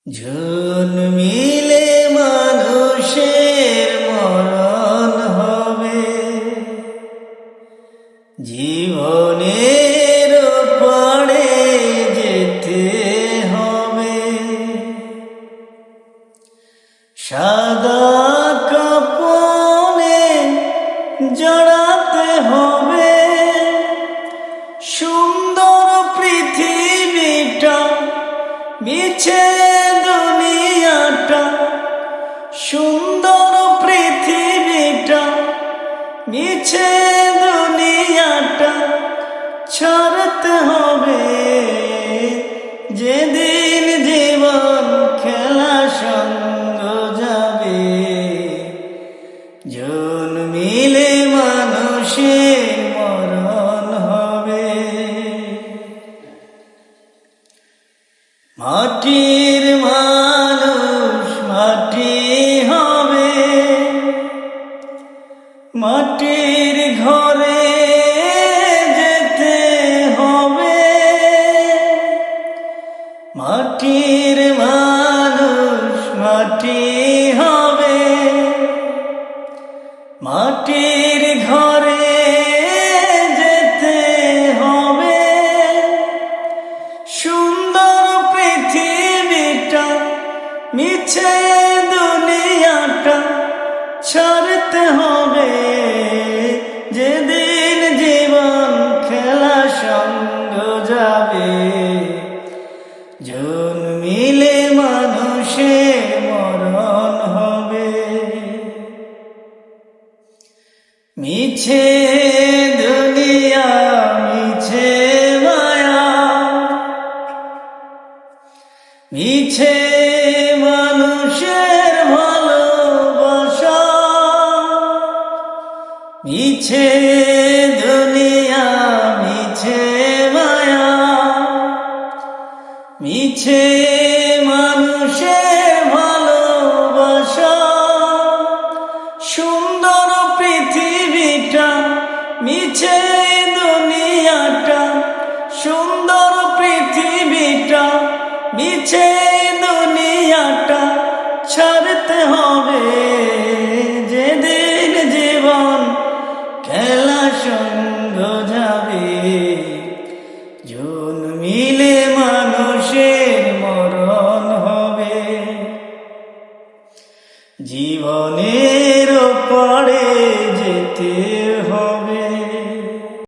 জন্মিলে মানুষের মরণ হবে, জীবনের পাড়ে যেতে হবে। সাদা কাপড়ে জড়াতে হবে, সুন্দর পৃথিবীটা মিছে দুনিয়াটা, সুন্দর পৃথিবীটা মিছে দুনিয়াটা ছাড়তে হবে। যেদিন জীবন খেলা সঙ্গ যাবে, জন্মিলে মানুষের মরণ হবে। মাটির মানুষ মাটি হবে, মাটির ঘরে যেতে হবে। মাটির মানুষ মাটি হবে, মাটির ঘরে যেতে হবে। সুন্দর পৃথিবীটা মিছে দুনিয়াটা ছাড়তে হবে। যেদিন জীবন খেলা সঙ্গ যাবে, জন্মিলে মানুষের মরণ হবে। মিছে দুনিয়া মিছে মায়া, মিছে মানুষের ভালোবাসা। মিছে দুনিয়া মিছে মায়া, মিছে মানুষের ভালোবাসা। সুন্দর পৃথিবীটা মিছে দুনিয়াটা, সুন্দর পৃথিবীটা মিছে দুনিয়াটা ছাড়তে হবে।